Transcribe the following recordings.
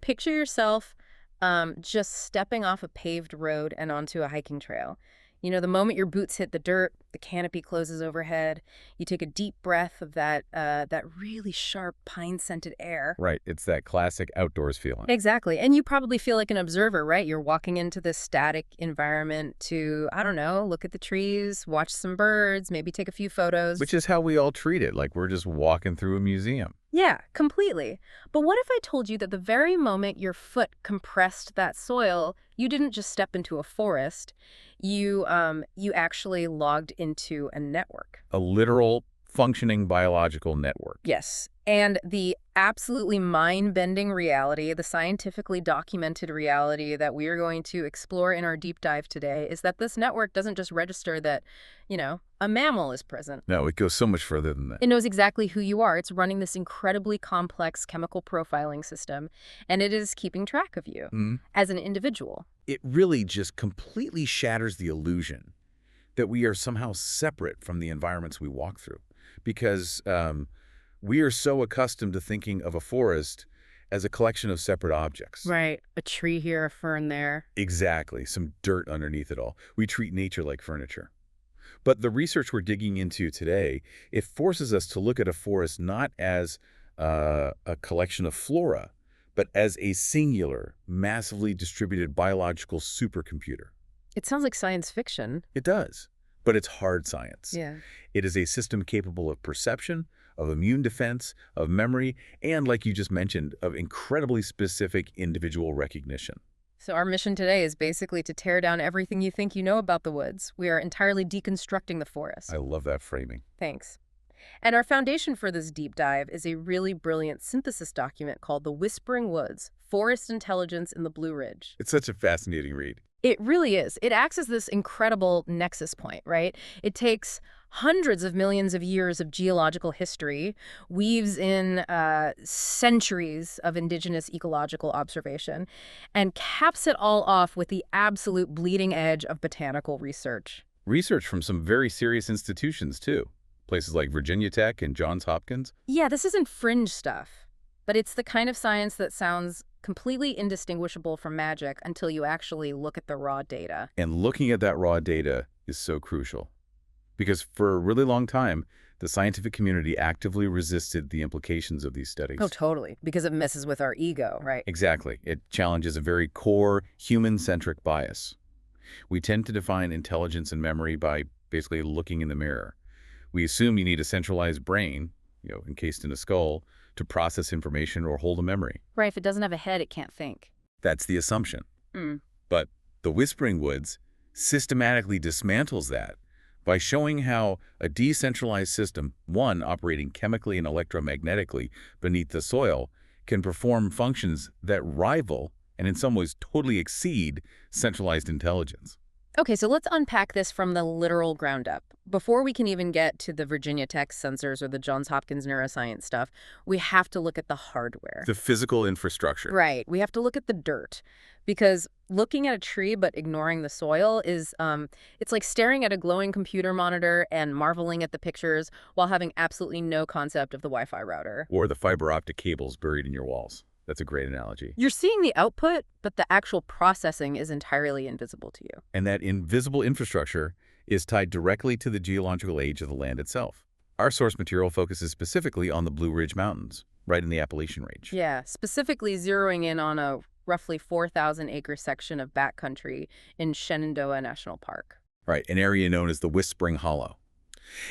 picture yourself just stepping off a paved road and onto a hiking trail. You know, the moment your boots hit the dirt, the canopy closes overhead. You take a deep breath of that really sharp pine-scented air. Right. It's that classic outdoors feeling. Exactly. And you probably feel like an observer, right? You're walking into this static environment to, I don't know, look at the trees, watch some birds, maybe take a few photos. Which is how we all treat it, like we're just walking through a museum. Yeah, completely. But what if I told you that the very moment your foot compressed that soil, you didn't just step into a forest, you actually logged into a network? A literal, functioning biological network. Yes. And the absolutely mind-bending reality, the scientifically documented reality that we are going to explore in our deep dive today is that this network doesn't just register that, a mammal is present. No, it goes so much further than that. It knows exactly who you are. It's running this incredibly complex chemical profiling system, and it is keeping track of you as an individual. It really just completely shatters the illusion that we are somehow separate from the environments we walk through. Because we are so accustomed to thinking of a forest as a collection of separate objects. Right. A tree here, a fern there. Exactly. Some dirt underneath it all. We treat nature like furniture. But the research we're digging into today, it forces us to look at a forest not as a collection of flora, but as a singular, massively distributed biological supercomputer. It sounds like science fiction. It does. But it's hard science. Yeah. It is a system capable of perception, of immune defense, of memory, and, like you just mentioned, of incredibly specific individual recognition. So our mission today is basically to tear down everything you think you know about the woods. We are entirely deconstructing the forest. I love that framing. Thanks. And our foundation for this deep dive is a really brilliant synthesis document called The Whispering Woods, Forest Intelligence in the Blue Ridge. It's such a fascinating read. It really is. It acts as this incredible nexus point, right? It takes hundreds of millions of years of geological history, weaves in centuries of indigenous ecological observation, and caps it all off with the absolute bleeding edge of botanical research. Research from some very serious institutions, too. Places like Virginia Tech and Johns Hopkins. Yeah, this isn't fringe stuff, but it's the kind of science that sounds completely indistinguishable from magic until you actually look at the raw data. And looking at that raw data is so crucial. Because for a really long time, the scientific community actively resisted the implications of these studies. Oh, totally. Because it messes with our ego, right? Exactly. It challenges a very core human-centric bias. We tend to define intelligence and memory by basically looking in the mirror. We assume you need a centralized brain, encased in a skull, to process information or hold a memory. Right. If it doesn't have a head, it can't think. That's the assumption. But the Whispering Woods systematically dismantles that by showing how a decentralized system, one operating chemically and electromagnetically beneath the soil, can perform functions that rival and in some ways totally exceed centralized intelligence. Okay, so let's unpack this from the literal ground up. Before we can even get to the Virginia Tech sensors or the Johns Hopkins neuroscience stuff, we have to look at the hardware. The physical infrastructure. Right. We have to look at the dirt. Because looking at a tree but ignoring the soil is, it's like staring at a glowing computer monitor and marveling at the pictures while having absolutely no concept of the Wi-Fi router. Or the fiber optic cables buried in your walls. That's a great analogy. You're seeing the output, but the actual processing is entirely invisible to you. And that invisible infrastructure is tied directly to the geological age of the land itself. Our source material focuses specifically on the Blue Ridge Mountains, right in the Appalachian Range. Yeah, specifically zeroing in on a roughly 4,000-acre section of backcountry in Shenandoah National Park. Right, an area known as the Whispering Hollow.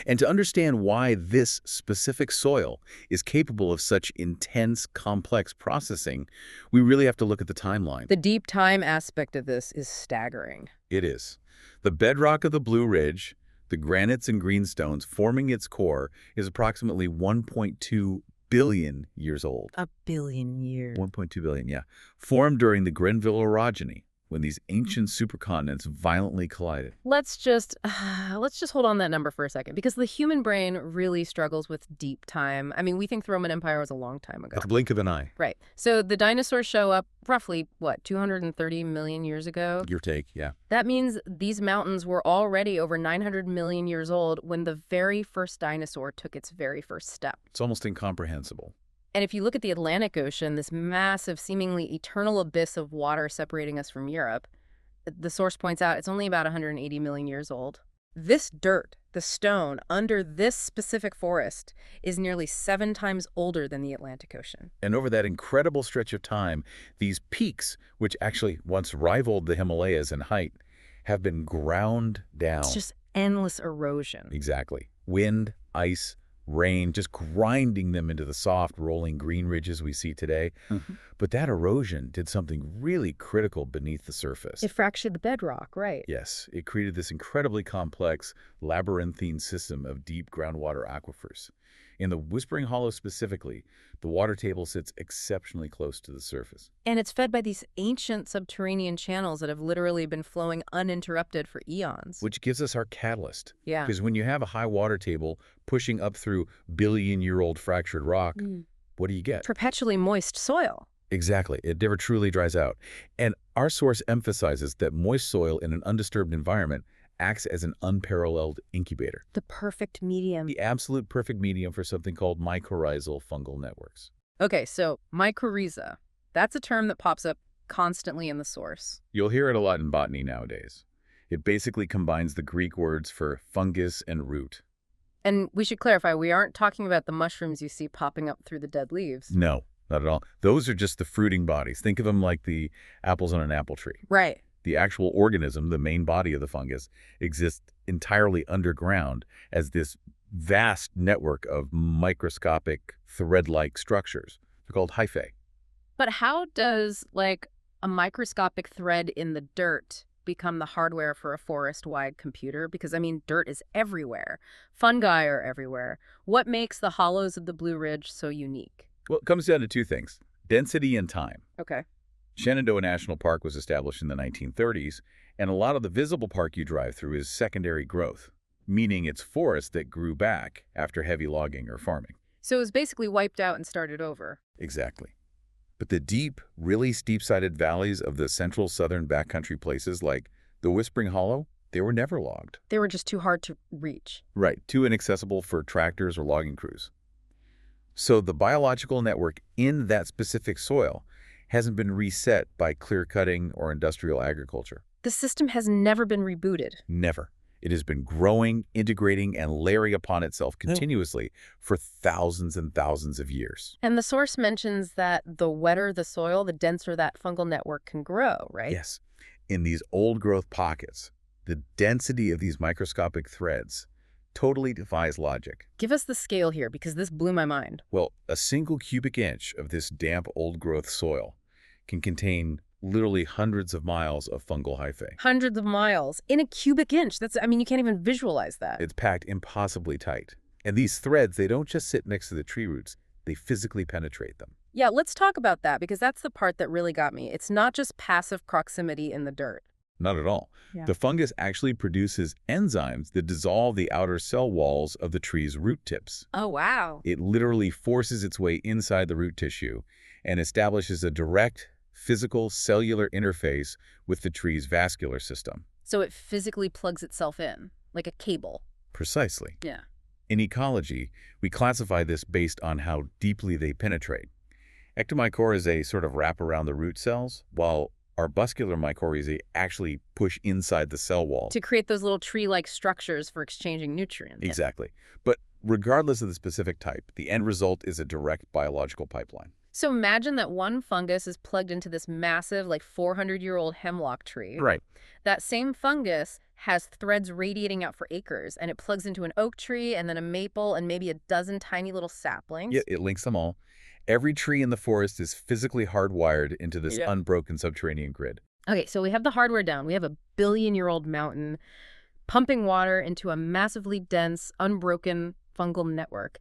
And to understand why this specific soil is capable of such intense, complex processing, we really have to look at the timeline. The deep time aspect of this is staggering. It is. The bedrock of the Blue Ridge, the granites and greenstones forming its core, is approximately 1.2 billion years old. A billion years. 1.2 billion, yeah. Formed during the Grenville orogeny, when these ancient supercontinents violently collided. Let's just hold on that number for a second, because the human brain really struggles with deep time. I mean, we think the Roman Empire was a long time ago. At the blink of an eye. Right. So the dinosaurs show up roughly, 230 million years ago? Your take, yeah. That means these mountains were already over 900 million years old when the very first dinosaur took its very first step. It's almost incomprehensible. And if you look at the Atlantic Ocean, this massive, seemingly eternal abyss of water separating us from Europe, the source points out it's only about 180 million years old. This dirt, the stone, under this specific forest is nearly 7 times older than the Atlantic Ocean. And over that incredible stretch of time, these peaks, which actually once rivaled the Himalayas in height, have been ground down. It's just endless erosion. Exactly. Wind, ice, rain, just grinding them into the soft, rolling green ridges we see today. But that erosion did something really critical beneath the surface. It fractured the bedrock, right? Yes, it created this incredibly complex, labyrinthine system of deep groundwater aquifers. In the Whispering Hollow specifically, the water table sits exceptionally close to the surface. And it's fed by these ancient subterranean channels that have literally been flowing uninterrupted for eons. Which gives us our catalyst. Yeah. Because when you have a high water table pushing up through billion-year-old fractured rock, what do you get? Perpetually moist soil. Exactly. It never truly dries out. And our source emphasizes that moist soil in an undisturbed environment acts as an unparalleled incubator. The perfect medium. The absolute perfect medium for something called mycorrhizal fungal networks. Okay, so mycorrhiza. That's a term that pops up constantly in the source. You'll hear it a lot in botany nowadays. It basically combines the Greek words for fungus and root. And we should clarify, we aren't talking about the mushrooms you see popping up through the dead leaves. No, not at all. Those are just the fruiting bodies. Think of them like the apples on an apple tree. Right. The actual organism, the main body of the fungus, exists entirely underground as this vast network of microscopic thread-like structures. They're called hyphae. But how does, like, a microscopic thread in the dirt become the hardware for a forest-wide computer? Because, I mean, dirt is everywhere. Fungi are everywhere. What makes the hollows of the Blue Ridge so unique? Well, it comes down to 2 things: density and time. Okay. Shenandoah National Park was established in the 1930s, and a lot of the visible park you drive through is secondary growth, meaning it's forest that grew back after heavy logging or farming. So it was basically wiped out and started over. Exactly. But the deep, really steep-sided valleys of the central southern backcountry places like the Whispering Hollow, they were never logged. They were just too hard to reach. Right, too inaccessible for tractors or logging crews. So the biological network in that specific soil hasn't been reset by clear-cutting or industrial agriculture. The system has never been rebooted. Never. It has been growing, integrating, and layering upon itself continuously for thousands and thousands of years. And the source mentions that the wetter the soil, the denser that fungal network can grow, right? Yes. In these old-growth pockets, the density of these microscopic threads totally defies logic. Give us the scale here, because this blew my mind. Well, a single cubic inch of this damp old-growth soil can contain literally hundreds of miles of fungal hyphae. Hundreds of miles in a cubic inch. I mean, you can't even visualize that. It's packed impossibly tight. And these threads, they don't just sit next to the tree roots, they physically penetrate them. Yeah, let's talk about that, because that's the part that really got me. It's not just passive proximity in the dirt. Not at all. Yeah. The fungus actually produces enzymes that dissolve the outer cell walls of the tree's root tips. Oh, wow. It literally forces its way inside the root tissue and establishes a direct physical cellular interface with the tree's vascular system. So it physically plugs itself in, like a cable. Precisely. Yeah. In ecology, we classify this based on how deeply they penetrate. Ectomycorrhizae sort of wrap around the root cells, while arbuscular mycorrhizae actually push inside the cell wall. To create those little tree-like structures for exchanging nutrients. Exactly. But regardless of the specific type, the end result is a direct biological pipeline. So imagine that one fungus is plugged into this massive, like 400-year-old hemlock tree. Right. That same fungus has threads radiating out for acres, and it plugs into an oak tree and then a maple and maybe a dozen tiny little saplings. Yeah, it links them all. Every tree in the forest is physically hardwired into this unbroken subterranean grid. Okay, so we have the hardware down. We have a billion-year-old mountain pumping water into a massively dense, unbroken fungal network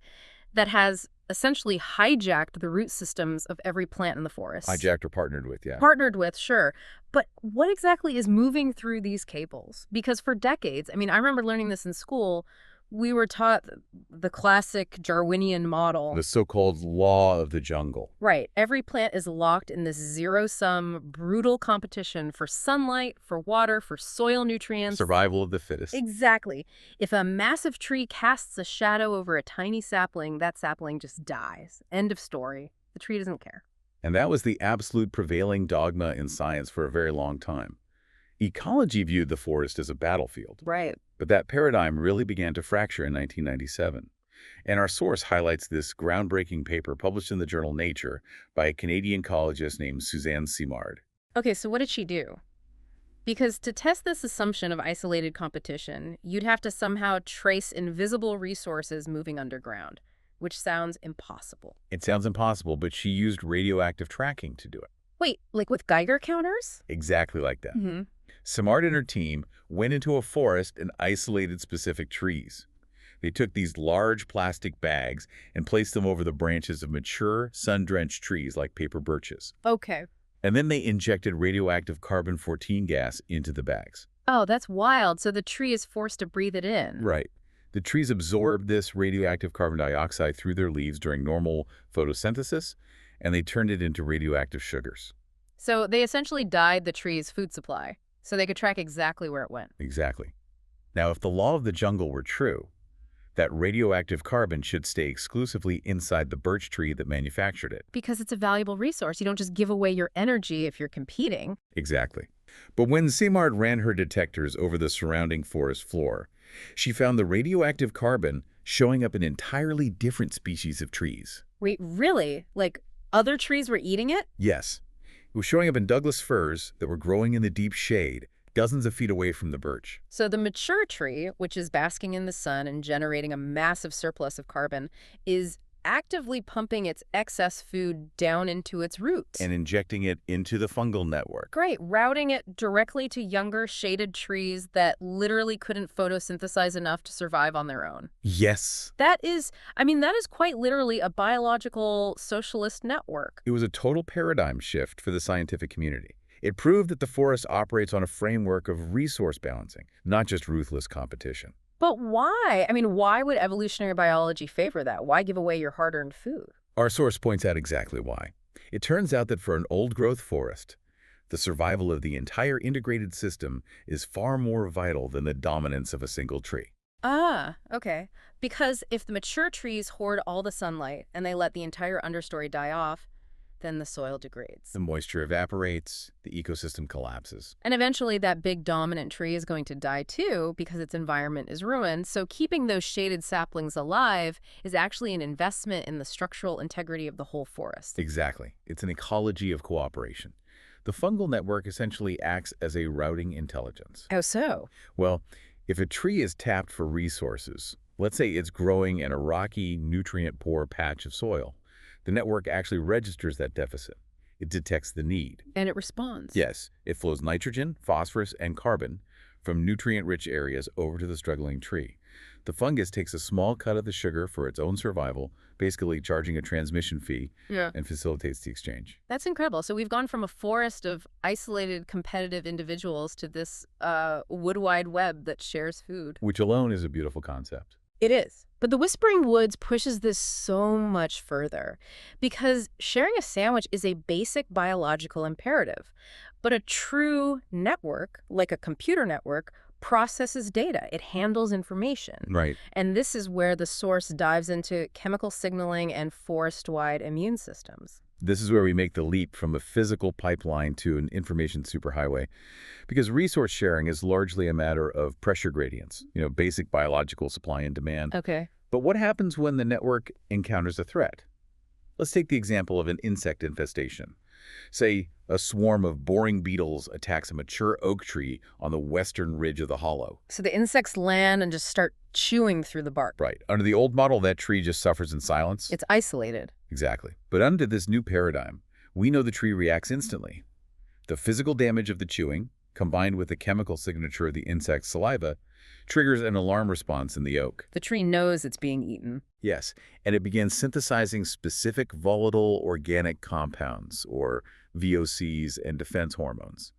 that has essentially hijacked the root systems of every plant in the forest. Hijacked or partnered with, yeah. Partnered with, sure. But what exactly is moving through these cables? Because for decades, I mean, I remember learning this in school, We were taught the classic Darwinian model. The so-called law of the jungle. Right. Every plant is locked in this zero-sum, brutal competition for sunlight, for water, for soil nutrients. Survival of the fittest. Exactly. If a massive tree casts a shadow over a tiny sapling, that sapling just dies. End of story. The tree doesn't care. And that was the absolute prevailing dogma in science for a very long time. Ecology viewed the forest as a battlefield. Right. But that paradigm really began to fracture in 1997. And our source highlights this groundbreaking paper published in the journal Nature by a Canadian ecologist named Suzanne Simard. Okay, so what did she do? Because to test this assumption of isolated competition, you'd have to somehow trace invisible resources moving underground, which sounds impossible. It sounds impossible, but she used radioactive tracking to do it. Wait, like with Geiger counters? Exactly like that. Mm-hmm. Simard and her team went into a forest and isolated specific trees. They took these large plastic bags and placed them over the branches of mature, sun-drenched trees like paper birches. Okay. And then they injected radioactive carbon-14 gas into the bags. Oh, that's wild. So the tree is forced to breathe it in. Right. The trees absorbed this radioactive carbon dioxide through their leaves during normal photosynthesis, and they turned it into radioactive sugars. So they essentially dyed the tree's food supply, so they could track exactly where it went. Exactly. Now, if the law of the jungle were true, that radioactive carbon should stay exclusively inside the birch tree that manufactured it. Because it's a valuable resource. You don't just give away your energy if you're competing. Exactly. But when Simard ran her detectors over the surrounding forest floor, she found the radioactive carbon showing up in entirely different species of trees. Wait, really? Like other trees were eating it? Yes. It was showing up in Douglas firs that were growing in the deep shade, dozens of feet away from the birch. So the mature tree, which is basking in the sun and generating a massive surplus of carbon, is actively pumping its excess food down into its roots. And injecting it into the fungal network. Great, routing it directly to younger shaded trees that literally couldn't photosynthesize enough to survive on their own. Yes. That is quite literally a biological socialist network. It was a total paradigm shift for the scientific community. It proved that the forest operates on a framework of resource balancing, not just ruthless competition. But why? Why would evolutionary biology favor that? Why give away your hard-earned food? Our source points out exactly why. It turns out that for an old-growth forest, the survival of the entire integrated system is far more vital than the dominance of a single tree. Ah, okay. Because if the mature trees hoard all the sunlight and they let the entire understory die off, then the soil degrades. The moisture evaporates, the ecosystem collapses. And eventually that big dominant tree is going to die too because its environment is ruined. So keeping those shaded saplings alive is actually an investment in the structural integrity of the whole forest. Exactly. It's an ecology of cooperation. The fungal network essentially acts as a routing intelligence. How so? Well, if a tree is tapped for resources, let's say it's growing in a rocky, nutrient-poor patch of soil, the network actually registers that deficit. It detects the need. And it responds. Yes, it flows nitrogen, phosphorus, and carbon from nutrient-rich areas over to the struggling tree. The fungus takes a small cut of the sugar for its own survival, basically charging a transmission fee, and facilitates the exchange. That's incredible. So we've gone from a forest of isolated competitive individuals to this wood wide web that shares food. Which alone is a beautiful concept. It is. But the Whispering Woods pushes this so much further because sharing a sandwich is a basic biological imperative. But a true network, like a computer network, processes data. It handles information. Right. And this is where the source dives into chemical signaling and forest-wide immune systems. This is where we make the leap from a physical pipeline to an information superhighway, because resource sharing is largely a matter of pressure gradients, basic biological supply and demand. Okay. But what happens when the network encounters a threat? Let's take the example of an insect infestation. Say a swarm of boring beetles attacks a mature oak tree on the western ridge of the hollow. So the insects land and just start chewing through the bark. Right. Under the old model, that tree just suffers in silence. It's isolated. Exactly. But under this new paradigm, we know the tree reacts instantly. The physical damage of the chewing, combined with the chemical signature of the insect's saliva, triggers an alarm response in the oak. The tree knows it's being eaten. Yes, and it begins synthesizing specific volatile organic compounds, or VOCs, and defense hormones.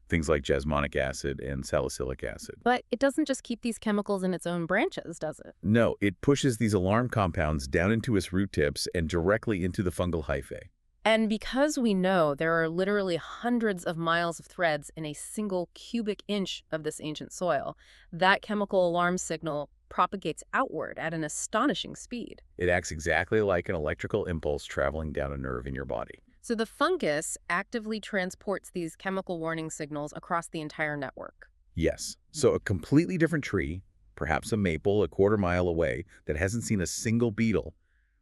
things like jasmonic acid and salicylic acid. But it doesn't just keep these chemicals in its own branches, does it? No, it pushes these alarm compounds down into its root tips and directly into the fungal hyphae. And because we know there are literally hundreds of miles of threads in a single cubic inch of this ancient soil, that chemical alarm signal propagates outward at an astonishing speed. It acts exactly like an electrical impulse traveling down a nerve in your body. So the fungus actively transports these chemical warning signals across the entire network. Yes, so a completely different tree, perhaps a maple a quarter mile away that hasn't seen a single beetle,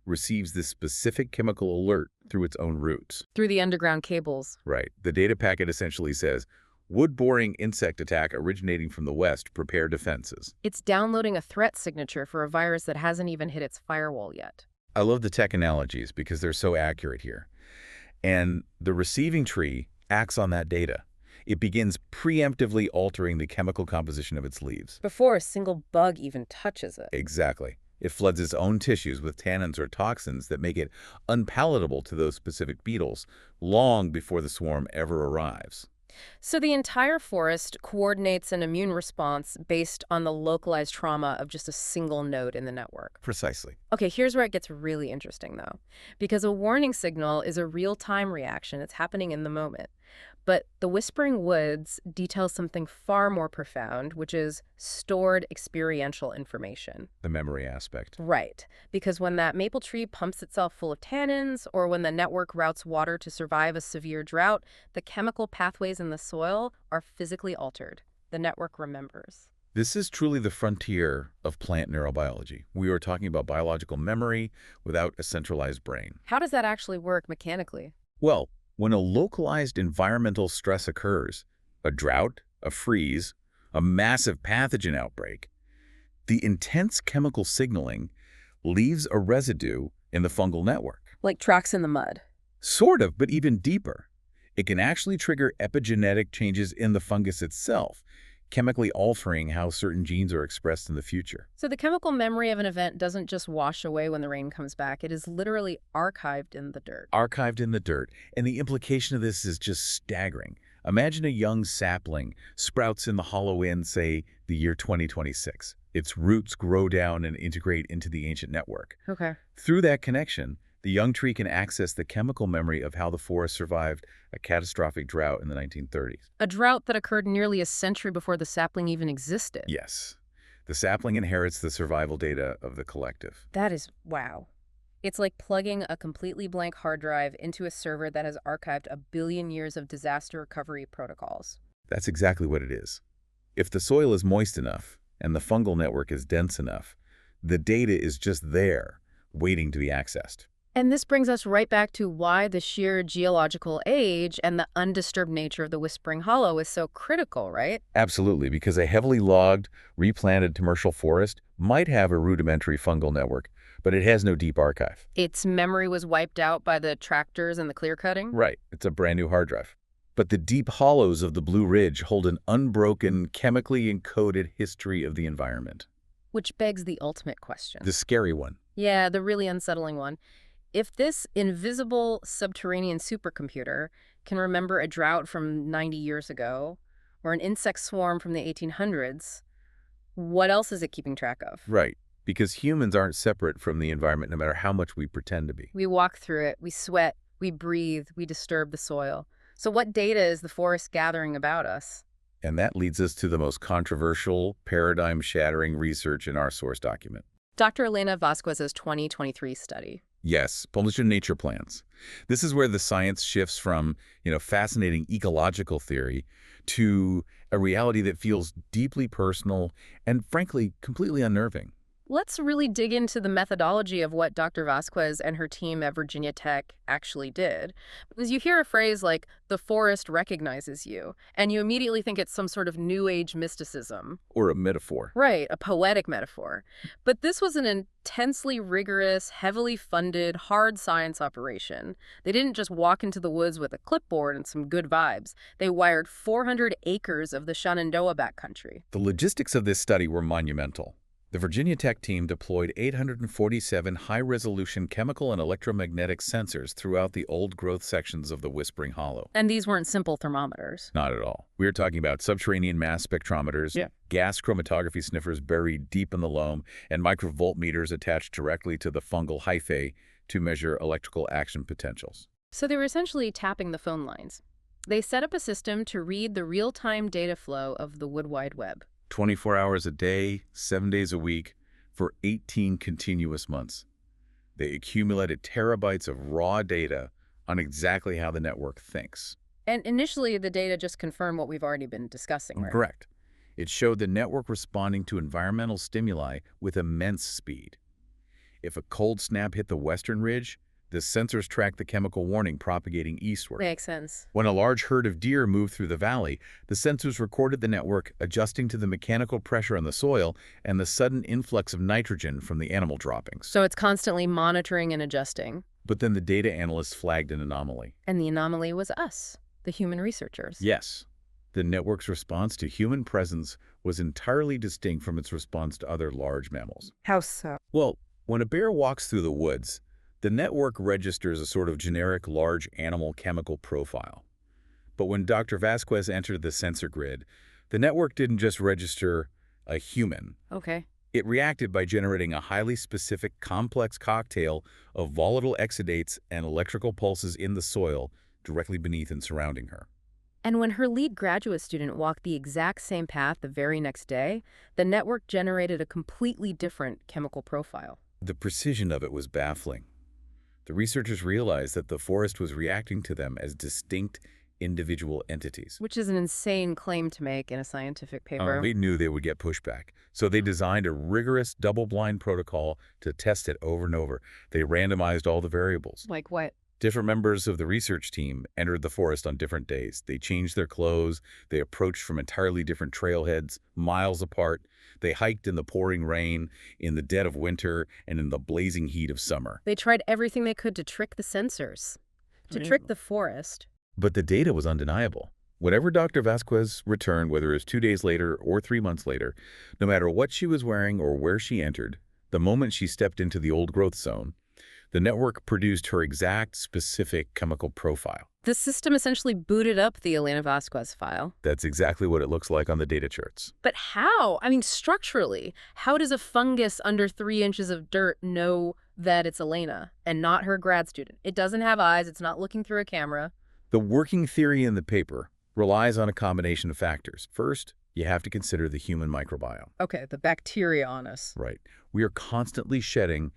receives this specific chemical alert through its own roots. Through the underground cables. Right. The data packet essentially says, wood-boring insect attack originating from the west, prepare defenses. It's downloading a threat signature for a virus that hasn't even hit its firewall yet. I love the tech analogies because they're so accurate here. And the receiving tree acts on that data. It begins preemptively altering the chemical composition of its leaves. Before a single bug even touches it. Exactly. It floods its own tissues with tannins or toxins that make it unpalatable to those specific beetles long before the swarm ever arrives. So the entire forest coordinates an immune response based on the localized trauma of just a single node in the network. Precisely. Okay, here's where it gets really interesting, though. Because a warning signal is a real-time reaction. It's happening in the moment. But the Whispering Woods details something far more profound, which is stored experiential information. The memory aspect. Right. Because when that maple tree pumps itself full of tannins, or when the network routes water to survive a severe drought, the chemical pathways in the soil are physically altered. The network remembers. This is truly the frontier of plant neurobiology. We are talking about biological memory without a centralized brain. How does that actually work mechanically? Well, when a localized environmental stress occurs, a drought, a freeze, a massive pathogen outbreak, the intense chemical signaling leaves a residue in the fungal network. Like tracks in the mud. Sort of, but even deeper. It can actually trigger epigenetic changes in the fungus itself, chemically altering how certain genes are expressed in the future. So the chemical memory of an event doesn't just wash away when the rain comes back. It is literally archived in the dirt. Archived in the dirt. And the implication of this is just staggering. Imagine a young sapling sprouts in the hollow in, say, the year 2026. Its roots grow down and integrate into the ancient network. Okay. Through that connection, the young tree can access the chemical memory of how the forest survived a catastrophic drought in the 1930s. A drought that occurred nearly a century before the sapling even existed. Yes. The sapling inherits the survival data of the collective. That is, wow. It's like plugging a completely blank hard drive into a server that has archived 1 billion years of disaster recovery protocols. That's exactly what it is. If the soil is moist enough and the fungal network is dense enough, the data is just there, waiting to be accessed. And this brings us right back to why the sheer geological age and the undisturbed nature of the Whispering Hollow is so critical, right? Absolutely, because a heavily logged, replanted commercial forest might have a rudimentary fungal network, but it has no deep archive. Its memory was wiped out by the tractors and the clear cutting? Right. It's a brand new hard drive. But the deep hollows of the Blue Ridge hold an unbroken, chemically encoded history of the environment. Which begs the ultimate question. The scary one. Yeah, the really unsettling one. If this invisible subterranean supercomputer can remember a drought from 90 years ago, or an insect swarm from the 1800s, what else is it keeping track of? Right. Because humans aren't separate from the environment no matter how much we pretend to be. We walk through it, we sweat, we breathe, we disturb the soil. So what data is the forest gathering about us? And that leads us to the most controversial, paradigm-shattering research in our source document. Dr. Elena Vasquez's 2023 study. Yes, published in Nature Plants. This is where the science shifts from, fascinating ecological theory to a reality that feels deeply personal and, frankly, completely unnerving. Let's really dig into the methodology of what Dr. Vasquez and her team at Virginia Tech actually did. Because you hear a phrase like, the forest recognizes you, and you immediately think it's some sort of new age mysticism. Or a metaphor. Right, a poetic metaphor. But this was an intensely rigorous, heavily funded, hard science operation. They didn't just walk into the woods with a clipboard and some good vibes. They wired 400 acres of the Shenandoah backcountry. The logistics of this study were monumental. The Virginia Tech team deployed 847 high-resolution chemical and electromagnetic sensors throughout the old-growth sections of the Whispering Hollow. And these weren't simple thermometers. Not at all. We are talking about subterranean mass spectrometers, gas chromatography sniffers buried deep in the loam, and microvoltmeters attached directly to the fungal hyphae to measure electrical action potentials. So they were essentially tapping the phone lines. They set up a system to read the real-time data flow of the Wood Wide Web. 24 hours a day, 7 days a week, for 18 continuous months. They accumulated terabytes of raw data on exactly how the network thinks. And initially, the data just confirmed what we've already been discussing, right? Correct. It showed the network responding to environmental stimuli with immense speed. If a cold snap hit the western ridge, the sensors tracked the chemical warning propagating eastward. Makes sense. When a large herd of deer moved through the valley, the sensors recorded the network adjusting to the mechanical pressure on the soil and the sudden influx of nitrogen from the animal droppings. So it's constantly monitoring and adjusting. But then the data analysts flagged an anomaly. And the anomaly was us, the human researchers. Yes. The network's response to human presence was entirely distinct from its response to other large mammals. How so? Well, when a bear walks through the woods, the network registers a sort of generic large animal chemical profile. But when Dr. Vasquez entered the sensor grid, the network didn't just register a human. Okay. It reacted by generating a highly specific, complex cocktail of volatile exudates and electrical pulses in the soil directly beneath and surrounding her. And when her lead graduate student walked the exact same path the very next day, the network generated a completely different chemical profile. The precision of it was baffling. The researchers realized that the forest was reacting to them as distinct individual entities. Which is an insane claim to make in a scientific paper. They knew they would get pushback, so they designed a rigorous double-blind protocol to test it over and over. They randomized all the variables. Like what? Different members of the research team entered the forest on different days. They changed their clothes. They approached from entirely different trailheads, miles apart. They hiked in the pouring rain, in the dead of winter, and in the blazing heat of summer. They tried everything they could to trick the sensors, to trick the forest. But the data was undeniable. Whenever Dr. Vasquez returned, whether it was 2 days later or 3 months later, no matter what she was wearing or where she entered, the moment she stepped into the old growth zone, the network produced her exact specific chemical profile. The system essentially booted up the Elena Vasquez file. That's exactly what it looks like on the data charts. But how? I mean, structurally, how does a fungus under 3 inches of dirt know that it's Elena and not her grad student? It doesn't have eyes. It's not looking through a camera. The working theory in the paper relies on a combination of factors. First, you have to consider the human microbiome. Okay, the bacteria on us. Right. We are constantly shedding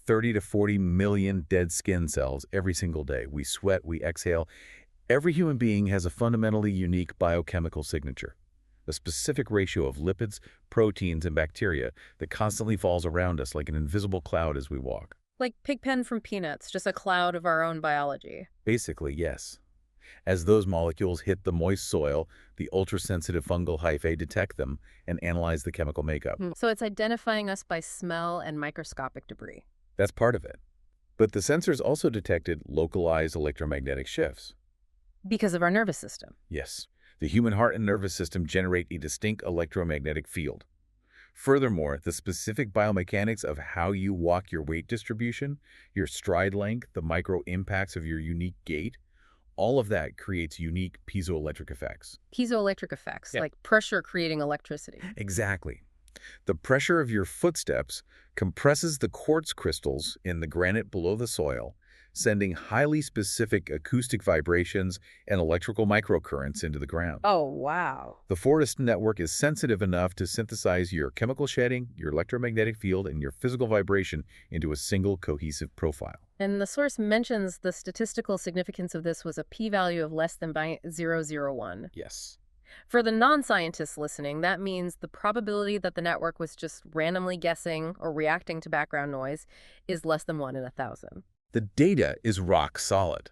30 to 40 million dead skin cells every single day. We sweat, we exhale. Every human being has a fundamentally unique biochemical signature, a specific ratio of lipids, proteins, and bacteria that constantly falls around us like an invisible cloud as we walk. Like Pigpen from Peanuts, just a cloud of our own biology. Basically, yes. As those molecules hit the moist soil, the ultrasensitive fungal hyphae detect them and analyze the chemical makeup. So it's identifying us by smell and microscopic debris. That's part of it. But the sensors also detected localized electromagnetic shifts. Because of our nervous system. Yes. The human heart and nervous system generate a distinct electromagnetic field. Furthermore, the specific biomechanics of how you walk, your weight distribution, your stride length, the micro impacts of your unique gait, all of that creates unique piezoelectric effects. Piezoelectric effects, like pressure creating electricity. Exactly. The pressure of your footsteps compresses the quartz crystals in the granite below the soil, sending highly specific acoustic vibrations and electrical microcurrents into the ground. Oh, wow. The forest network is sensitive enough to synthesize your chemical shedding, your electromagnetic field, and your physical vibration into a single cohesive profile. And the source mentions the statistical significance of this was a p-value of less than 0.001. Yes. For the non-scientists listening, that means the probability that the network was just randomly guessing or reacting to background noise is less than 1 in 1,000. The data is rock solid.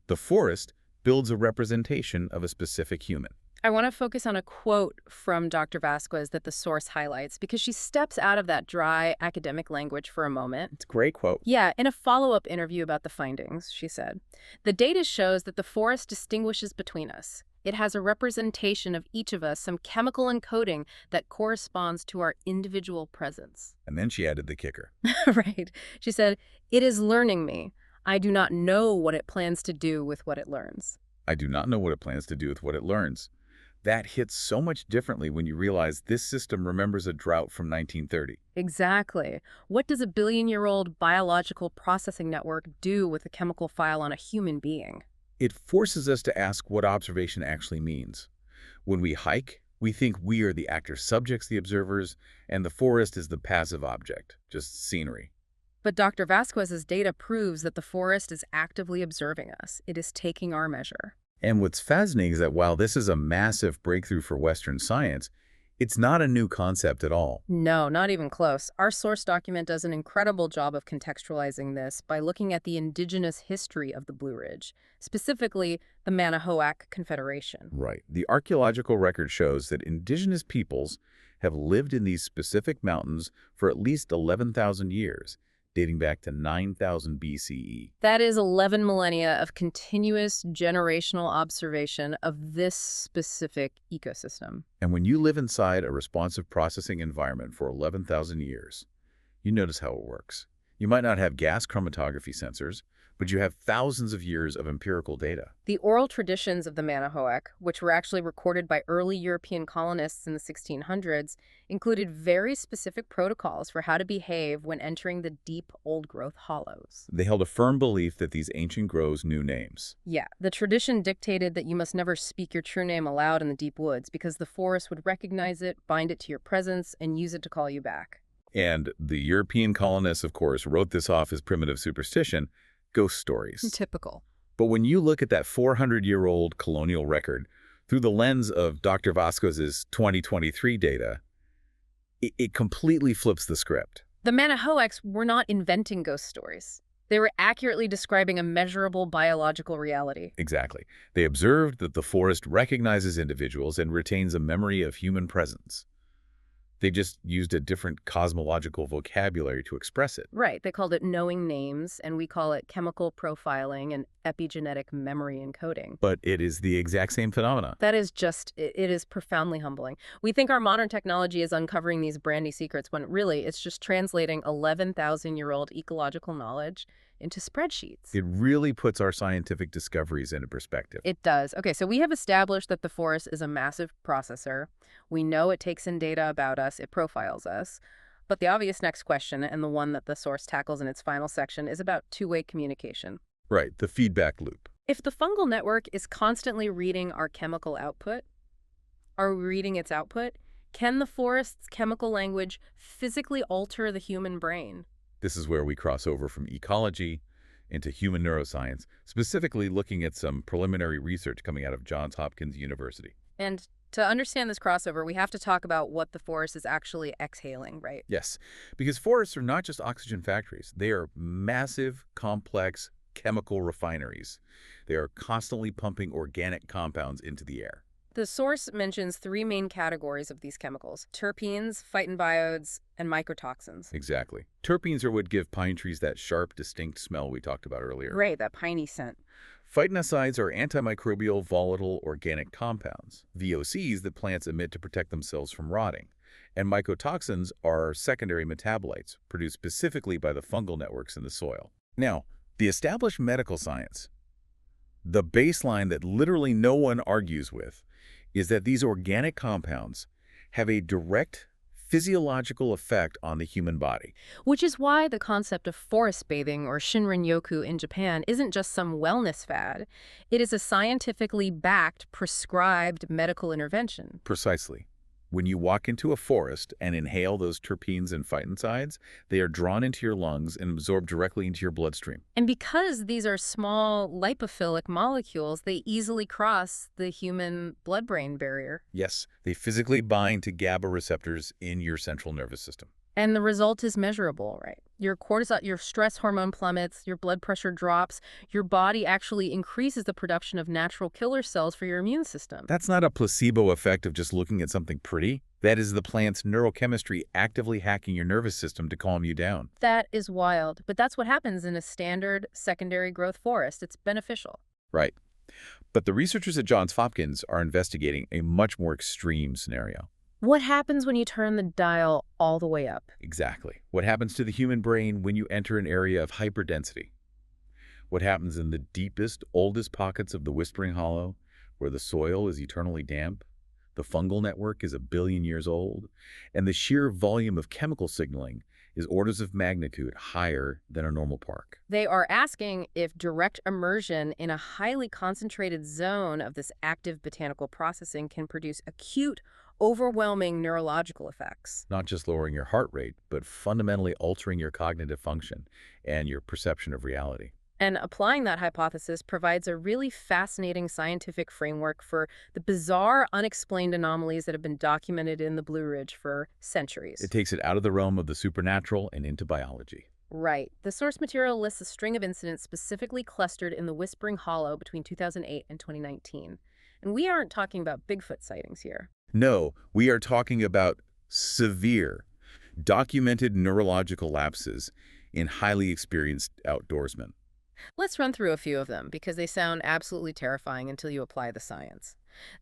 The forest builds a representation of a specific human. I want to focus on a quote from Dr. Vasquez that the source highlights because she steps out of that dry academic language for a moment. It's a great quote. Yeah, in a follow-up interview about the findings, she said, "The data shows that the forest distinguishes between us. It has a representation of each of us, some chemical encoding that corresponds to our individual presence. And then she added the kicker. Right. She said, "It is learning me. I do not know what it plans to do with what it learns." I do not know what it plans to do with what it learns. That hits so much differently when you realize this system remembers a drought from 1930. Exactly. What does a billion-year-old biological processing network do with a chemical file on a human being? It forces us to ask what observation actually means. When we hike, we think we are the active subjects, the observers, and the forest is the passive object, just scenery. But Dr. Vasquez's data proves that the forest is actively observing us. It is taking our measure. And what's fascinating is that while this is a massive breakthrough for Western science, it's not a new concept at all. No, not even close. Our source document does an incredible job of contextualizing this by looking at the indigenous history of the Blue Ridge, specifically the Manahoac Confederation. Right. The archaeological record shows that indigenous peoples have lived in these specific mountains for at least 11,000 years, dating back to 9000 BCE. That is 11 millennia of continuous generational observation of this specific ecosystem. And when you live inside a responsive processing environment for 11,000 years, you notice how it works. You might not have gas chromatography sensors, but you have thousands of years of empirical data. The oral traditions of the Manahoac, which were actually recorded by early European colonists in the 1600s, included very specific protocols for how to behave when entering the deep old-growth hollows. They held a firm belief that these ancient groves knew names. Yeah, the tradition dictated that you must never speak your true name aloud in the deep woods because the forest would recognize it, bind it to your presence, and use it to call you back. And the European colonists, of course, wrote this off as primitive superstition, ghost stories. Typical. But when you look at that 400-year-old colonial record through the lens of Dr. Vasquez's 2023 data, it completely flips the script. The Manahoacs were not inventing ghost stories. They were accurately describing a measurable biological reality. Exactly. They observed that the forest recognizes individuals and retains a memory of human presence. They just used a different cosmological vocabulary to express it. Right. They called it knowing names, and we call it chemical profiling and epigenetic memory encoding. But it is the exact same phenomena. That is just, it is profoundly humbling. We think our modern technology is uncovering these brandy secrets when really it's just translating 11,000-year-old ecological knowledge into spreadsheets. It really puts our scientific discoveries into perspective. It does. Okay, so we have established that the forest is a massive processor. We know it takes in data about us, it profiles us. But the obvious next question, and the one that the source tackles in its final section, is about two-way communication. Right, the feedback loop. If the fungal network is constantly reading our chemical output, are we reading its output? Can the forest's chemical language physically alter the human brain? This is where we cross over from ecology into human neuroscience, specifically looking at some preliminary research coming out of Johns Hopkins University. And to understand this crossover, we have to talk about what the forest is actually exhaling, right? Yes, because forests are not just oxygen factories. They are massive, complex chemical refineries. They are constantly pumping organic compounds into the air. The source mentions three main categories of these chemicals: terpenes, phytonbioids, and mycotoxins. Exactly. Terpenes are what give pine trees that sharp, distinct smell we talked about earlier. Right, that piney scent. Phytonicides are antimicrobial volatile organic compounds, VOCs that plants emit to protect themselves from rotting. And mycotoxins are secondary metabolites produced specifically by the fungal networks in the soil. Now, the established medical science, the baseline that literally no one argues with, is that these organic compounds have a direct physiological effect on the human body. Which is why the concept of forest bathing, or Shinrin-yoku in Japan, isn't just some wellness fad. It is a scientifically backed, prescribed medical intervention. Precisely. When you walk into a forest and inhale those terpenes and phytoncides, they are drawn into your lungs and absorbed directly into your bloodstream. And because these are small lipophilic molecules, they easily cross the human blood-brain barrier. Yes, they physically bind to GABA receptors in your central nervous system. And the result is measurable, right? Your cortisol, your stress hormone plummets, your blood pressure drops, your body actually increases the production of natural killer cells for your immune system. That's not a placebo effect of just looking at something pretty. That is the plant's neurochemistry actively hacking your nervous system to calm you down. That is wild, but that's what happens in a standard secondary growth forest. It's beneficial. Right. But the researchers at Johns Hopkins are investigating a much more extreme scenario. What happens when you turn the dial all the way up? Exactly. What happens to the human brain when you enter an area of hyperdensity? What happens in the deepest, oldest pockets of the Whispering Hollow, where the soil is eternally damp, the fungal network is 1 billion years old, and the sheer volume of chemical signaling is orders of magnitude higher than a normal park? They are asking if direct immersion in a highly concentrated zone of this active botanical processing can produce acute, overwhelming neurological effects. Not just lowering your heart rate, but fundamentally altering your cognitive function and your perception of reality. And applying that hypothesis provides a really fascinating scientific framework for the bizarre, unexplained anomalies that have been documented in the Blue Ridge for centuries. It takes it out of the realm of the supernatural and into biology. Right. The source material lists a string of incidents specifically clustered in the Whispering Hollow between 2008 and 2019. And we aren't talking about Bigfoot sightings here. No, we are talking about severe, documented neurological lapses in highly experienced outdoorsmen. Let's run through a few of them because they sound absolutely terrifying until you apply the science.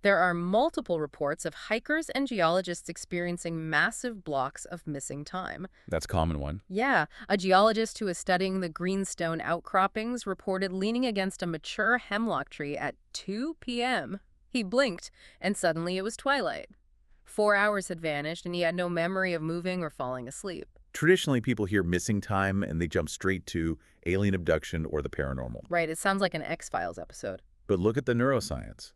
There are multiple reports of hikers and geologists experiencing massive blocks of missing time. That's a common one. Yeah, a geologist who is studying the greenstone outcroppings reported leaning against a mature hemlock tree at 2 p.m. He blinked, and suddenly it was twilight. 4 hours had vanished, and he had no memory of moving or falling asleep. Traditionally, people hear missing time and they jump straight to alien abduction or the paranormal. Right, it sounds like an X-Files episode. But look at the neuroscience.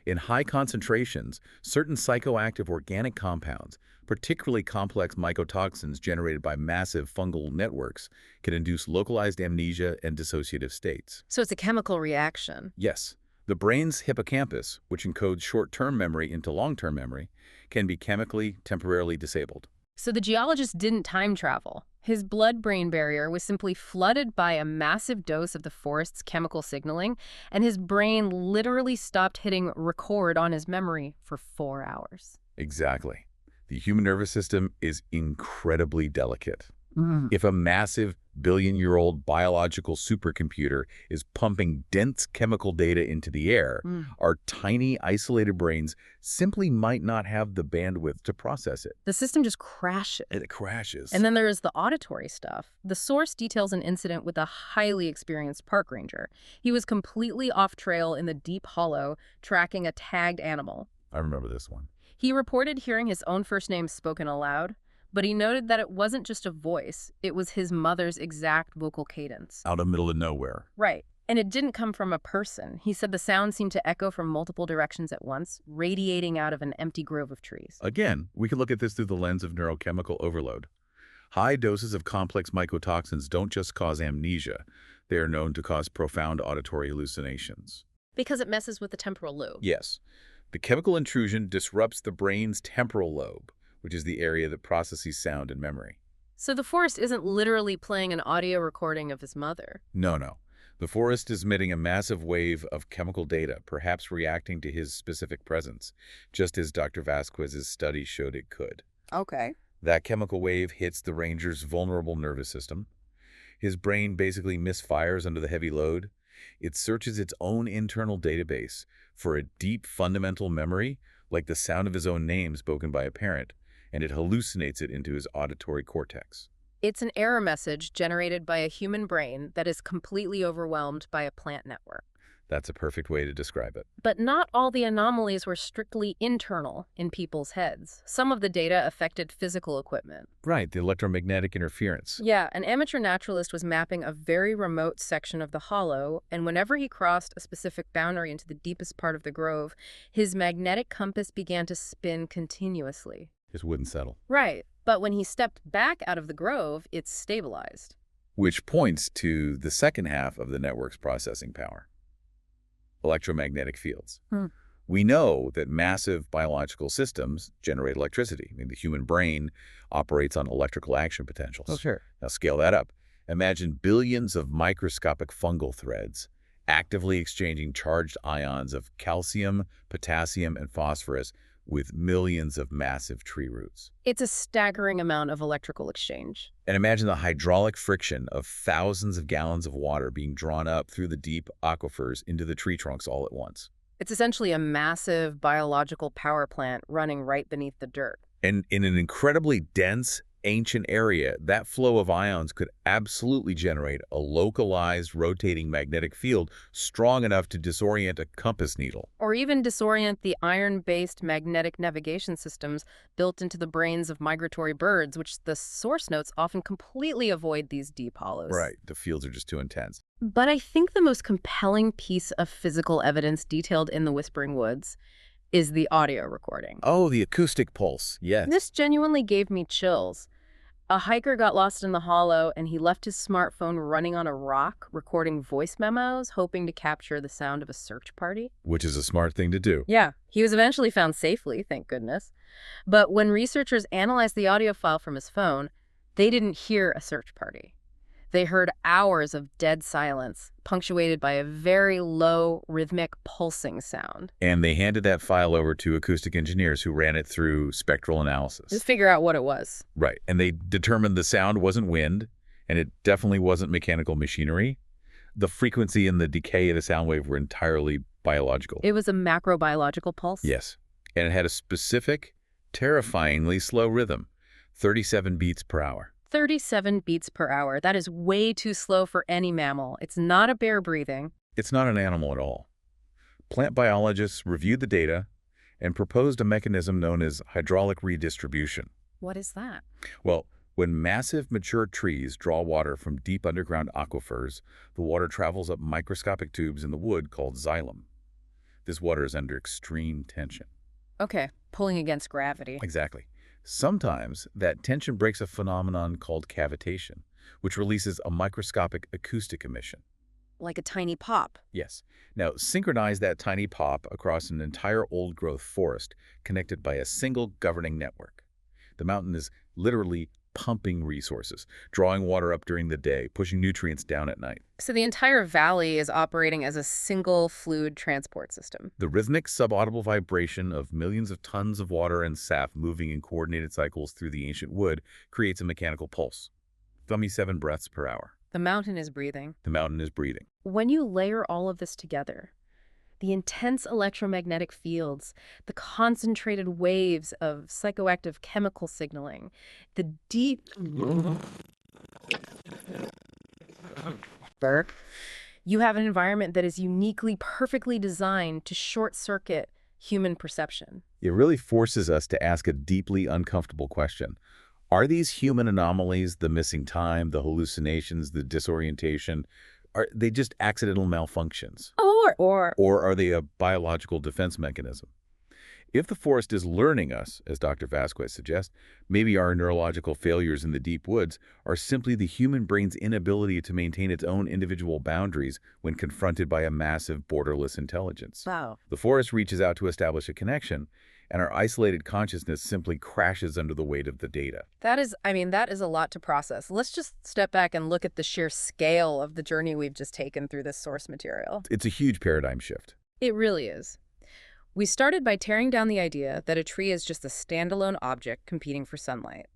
In high concentrations, certain psychoactive organic compounds, particularly complex mycotoxins generated by massive fungal networks, can induce localized amnesia and dissociative states. So it's a chemical reaction. Yes, the brain's hippocampus, which encodes short-term memory into long-term memory, can be chemically temporarily disabled. So the geologist didn't time travel. His blood-brain barrier was simply flooded by a massive dose of the forest's chemical signaling, and his brain literally stopped hitting record on his memory for 4 hours. Exactly. The human nervous system is incredibly delicate. If a massive billion-year-old biological supercomputer is pumping dense chemical data into the air, our tiny, isolated brains simply might not have the bandwidth to process it. The system just crashes. It crashes. And then there is the auditory stuff. The source details an incident with a highly experienced park ranger. He was completely off trail in the deep hollow, tracking a tagged animal. I remember this one. He reported hearing his own first name spoken aloud, but he noted that it wasn't just a voice, it was his mother's exact vocal cadence. Out of the middle of nowhere. Right. And it didn't come from a person. He said the sound seemed to echo from multiple directions at once, radiating out of an empty grove of trees. Again, we can look at this through the lens of neurochemical overload. High doses of complex mycotoxins don't just cause amnesia. They are known to cause profound auditory hallucinations. Because it messes with the temporal lobe. Yes. The chemical intrusion disrupts the brain's temporal lobe, which is the area that processes sound and memory. So the forest isn't literally playing an audio recording of his mother. No. The forest is emitting a massive wave of chemical data, perhaps reacting to his specific presence, just as Dr. Vasquez's study showed it could. Okay. That chemical wave hits the ranger's vulnerable nervous system. His brain basically misfires under the heavy load. It searches its own internal database for a deep fundamental memory, like the sound of his own name spoken by a parent, and it hallucinates it into his auditory cortex. It's an error message generated by a human brain that is completely overwhelmed by a plant network. That's a perfect way to describe it. But not all the anomalies were strictly internal in people's heads. Some of the data affected physical equipment. Right, the electromagnetic interference. Yeah, an amateur naturalist was mapping a very remote section of the hollow, and whenever he crossed a specific boundary into the deepest part of the grove, his magnetic compass began to spin continuously. Just wouldn't settle. Right, but when he stepped back out of the grove, it stabilized. Which points to the second half of the network's processing power. Electromagnetic fields. We know that massive biological systems generate electricity. I mean, the human brain operates on electrical action potentials. Oh, sure. Now scale that up. Imagine billions of microscopic fungal threads actively exchanging charged ions of calcium, potassium, and phosphorus with millions of massive tree roots. It's a staggering amount of electrical exchange. And imagine the hydraulic friction of thousands of gallons of water being drawn up through the deep aquifers into the tree trunks all at once. It's essentially a massive biological power plant running right beneath the dirt. And in an incredibly dense, ancient area, that flow of ions could absolutely generate a localized rotating magnetic field strong enough to disorient a compass needle. Or even disorient the iron-based magnetic navigation systems built into the brains of migratory birds, which the source notes often completely avoid these deep hollows. Right, the fields are just too intense. But I think the most compelling piece of physical evidence detailed in the Whispering Woods is the audio recording. Oh, the acoustic pulse, yes. This genuinely gave me chills. A hiker got lost in the hollow, and he left his smartphone running on a rock, recording voice memos, hoping to capture the sound of a search party. Which is a smart thing to do. Yeah, he was eventually found safely, thank goodness. But when researchers analyzed the audio file from his phone, they didn't hear a search party. They heard hours of dead silence, punctuated by a very low, rhythmic, pulsing sound. And they handed that file over to acoustic engineers who ran it through spectral analysis. Just figure out what it was. Right. And they determined the sound wasn't wind, and it definitely wasn't mechanical machinery. The frequency and the decay of the sound wave were entirely biological. It was a macrobiological pulse? Yes. And it had a specific, terrifyingly slow rhythm, 37 beats per hour. 37 beats per hour. That is way too slow for any mammal. It's not a bear breathing. It's not an animal at all. Plant biologists reviewed the data and proposed a mechanism known as hydraulic redistribution. What is that? Well, when massive mature trees draw water from deep underground aquifers, the water travels up microscopic tubes in the wood called xylem. This water is under extreme tension. Okay, pulling against gravity. Exactly. Sometimes that tension breaks a phenomenon called cavitation, which releases a microscopic acoustic emission. Like a tiny pop. Yes. Now, synchronize that tiny pop across an entire old-growth forest connected by a single governing network. The mountain is literally pumping resources, drawing water up during the day, pushing nutrients down at night. So the entire valley is operating as a single fluid transport system. The rhythmic subaudible vibration of millions of tons of water and sap moving in coordinated cycles through the ancient wood creates a mechanical pulse. 27 breaths per hour. The mountain is breathing. The mountain is breathing. When you layer all of this together, the intense electromagnetic fields, the concentrated waves of psychoactive chemical signaling, the deep... You have an environment that is uniquely, perfectly designed to short-circuit human perception. It really forces us to ask a deeply uncomfortable question. Are these human anomalies, the missing time, the hallucinations, the disorientation, are they just accidental malfunctions? Or are they a biological defense mechanism? If the forest is learning us, as Dr. Vasquez suggests, maybe our neurological failures in the deep woods are simply the human brain's inability to maintain its own individual boundaries when confronted by a massive, borderless intelligence. Wow. The forest reaches out to establish a connection, and our isolated consciousness simply crashes under the weight of the data. That is a lot to process. Let's just step back and look at the sheer scale of the journey we've just taken through this source material. It's a huge paradigm shift. It really is. We started by tearing down the idea that a tree is just a standalone object competing for sunlight.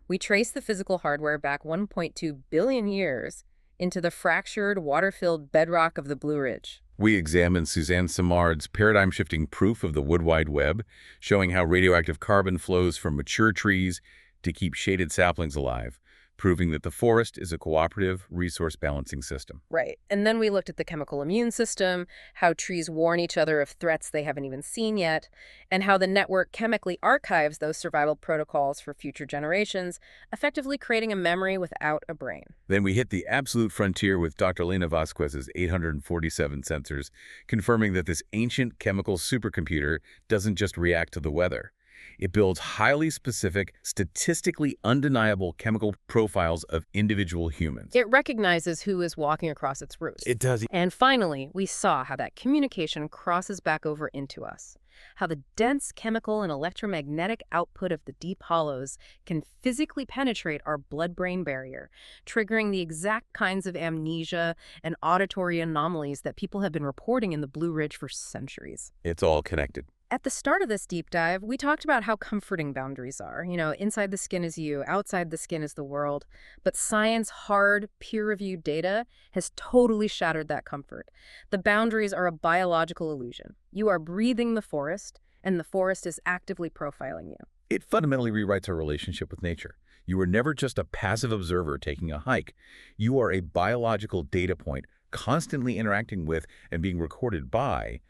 We traced the physical hardware back 1.2 billion years into the fractured, water-filled bedrock of the Blue Ridge. We examined Suzanne Simard's paradigm-shifting proof of the Wood Wide Web, showing how radioactive carbon flows from mature trees to keep shaded saplings alive, proving that the forest is a cooperative resource-balancing system. Right. And then we looked at the chemical immune system, how trees warn each other of threats they haven't even seen yet, and how the network chemically archives those survival protocols for future generations, effectively creating a memory without a brain. Then we hit the absolute frontier with Dr. Lena Vasquez's 847 sensors, confirming that this ancient chemical supercomputer doesn't just react to the weather. It builds highly specific, statistically undeniable chemical profiles of individual humans. It recognizes who is walking across its routes. It does. And finally, we saw how that communication crosses back over into us. How the dense chemical and electromagnetic output of the deep hollows can physically penetrate our blood-brain barrier, triggering the exact kinds of amnesia and auditory anomalies that people have been reporting in the Blue Ridge for centuries. It's all connected. At the start of this deep dive, we talked about how comforting boundaries are. Inside the skin is you, outside the skin is the world. But science, hard, peer-reviewed data has totally shattered that comfort. The boundaries are a biological illusion. You are breathing the forest, and the forest is actively profiling you. It fundamentally rewrites our relationship with nature. You are never just a passive observer taking a hike. You are a biological data point constantly interacting with and being recorded by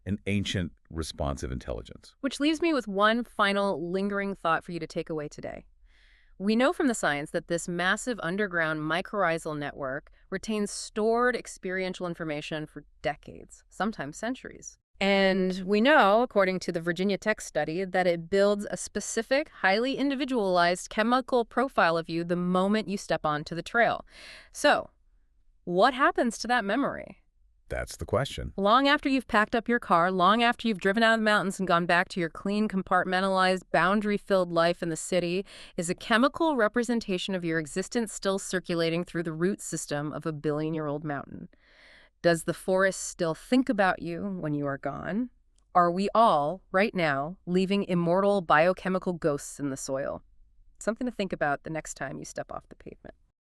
an ancient responsive intelligence. Which leaves me with one final lingering thought for you to take away today. We know from the science that this massive underground mycorrhizal network retains stored experiential information for decades, sometimes centuries. And we know, according to the Virginia Tech study, that it builds a specific, highly individualized chemical profile of you the moment you step onto the trail. So, what happens to that memory? That's the question. Long after you've packed up your car, long after you've driven out of the mountains and gone back to your clean, compartmentalized, boundary-filled life in the city, is a chemical representation of your existence still circulating through the root system of a billion-year-old mountain? Does the forest still think about you when you are gone? Are we all, right now, leaving immortal biochemical ghosts in the soil? Something to think about the next time you step off the pavement.